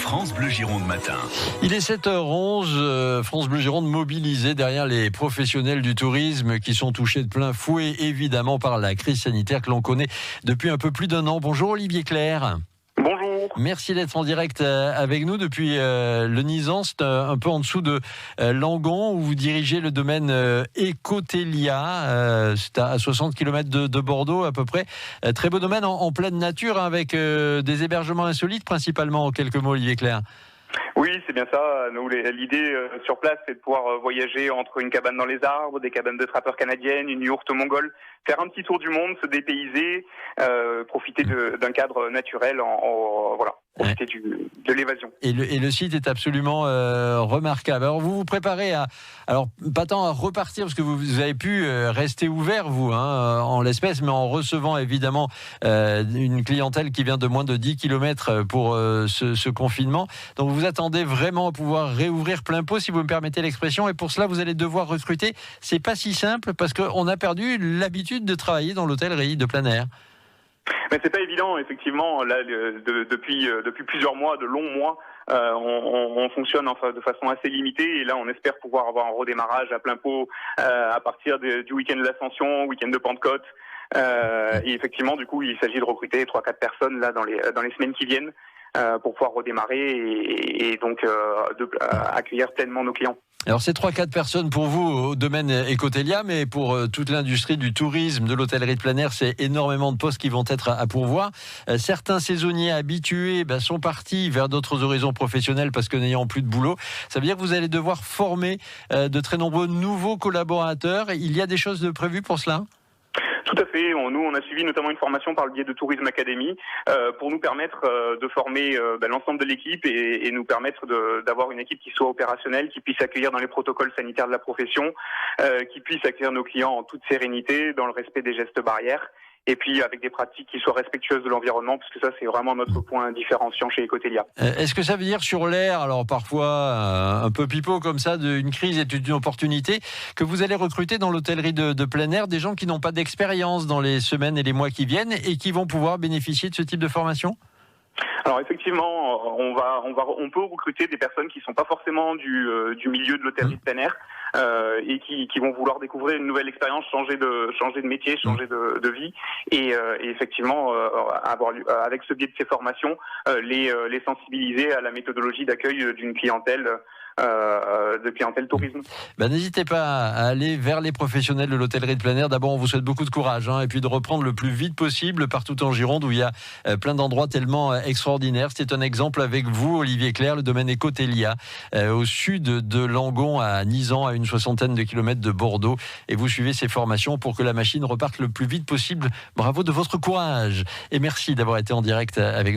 France Bleu Gironde matin. Il est 7h11, France Bleu Gironde mobilisée derrière les professionnels du tourisme qui sont touchés de plein fouet évidemment par la crise sanitaire que l'on connaît depuis un peu plus d'un an. Bonjour Olivier Clerc. Bonjour. Merci d'être en direct avec nous depuis le Nizan, c'est un peu en dessous de Langon où vous dirigez le domaine Ecotelia, c'est à 60 km de Bordeaux à peu près. Très beau domaine en pleine nature avec des hébergements insolites principalement, en quelques mots Olivier Clerc. Oui, c'est bien ça. Nous, l'idée sur place, c'est de pouvoir voyager entre une cabane dans les arbres, des cabanes de trappeurs canadiennes, une yourte mongole, faire un petit tour du monde, se dépayser, profiter d'un cadre naturel, voilà, profiter de l'évasion. Et le site est absolument remarquable. Alors vous vous préparez alors pas tant à repartir parce que vous avez pu rester ouvert vous en l'espèce, mais en recevant évidemment une clientèle qui vient de moins de 10 km pour ce confinement. Donc vous attendez vraiment à pouvoir réouvrir plein pot, si vous me permettez l'expression, et pour cela vous allez devoir recruter. C'est pas si simple parce qu'on a perdu l'habitude de travailler dans l'hôtellerie de plein air. Mais c'est pas évident, effectivement. Là, depuis plusieurs mois, de longs mois, on fonctionne de façon assez limitée. Et là, on espère pouvoir avoir un redémarrage à plein pot à partir du week-end de l'Ascension, week-end de Pentecôte. Et effectivement, du coup, il s'agit de recruter 3-4 personnes là dans les semaines qui viennent pour pouvoir redémarrer et donc accueillir pleinement nos clients. Alors c'est 3-4 personnes pour vous au domaine Ecotelia, mais pour toute l'industrie du tourisme, de l'hôtellerie de plein air, c'est énormément de postes qui vont être à pourvoir. Certains saisonniers habitués sont partis vers d'autres horizons professionnels parce que n'ayant plus de boulot. Ça veut dire que vous allez devoir former de très nombreux nouveaux collaborateurs. Il y a des choses de prévues pour cela ? Tout à fait. Nous, on a suivi notamment une formation par le biais de Tourisme Academy pour nous permettre de former l'ensemble de l'équipe et nous permettre d'avoir une équipe qui soit opérationnelle, qui puisse accueillir dans les protocoles sanitaires de la profession, qui puisse accueillir nos clients en toute sérénité, dans le respect des gestes barrières. Et puis avec des pratiques qui soient respectueuses de l'environnement, parce que ça, c'est vraiment notre point différenciant chez Ecotelia. Est-ce que ça veut dire sur l'air, alors parfois un peu pipeau comme ça, une crise est une opportunité, que vous allez recruter dans l'hôtellerie de plein air des gens qui n'ont pas d'expérience dans les semaines et les mois qui viennent et qui vont pouvoir bénéficier de ce type de formation ? Alors effectivement, on peut recruter des personnes qui sont pas forcément du milieu de l'hôtellerie de plein air et qui vont vouloir découvrir une nouvelle expérience, changer de métier, changer de vie et effectivement avec ce biais de ces formations les sensibiliser à la méthodologie d'accueil d'une clientèle tourisme. N'hésitez pas à aller vers les professionnels de l'hôtellerie de plein air. D'abord, on vous souhaite beaucoup de courage et puis de reprendre le plus vite possible partout en Gironde où il y a plein d'endroits tellement extraordinaires. C'est un exemple avec vous, Olivier Clerc, le domaine Ecotelia, au sud de Langon, à Nizan, à une 60aine de kilomètres de Bordeaux. Et vous suivez ces formations pour que la machine reparte le plus vite possible. Bravo de votre courage et merci d'avoir été en direct avec nous.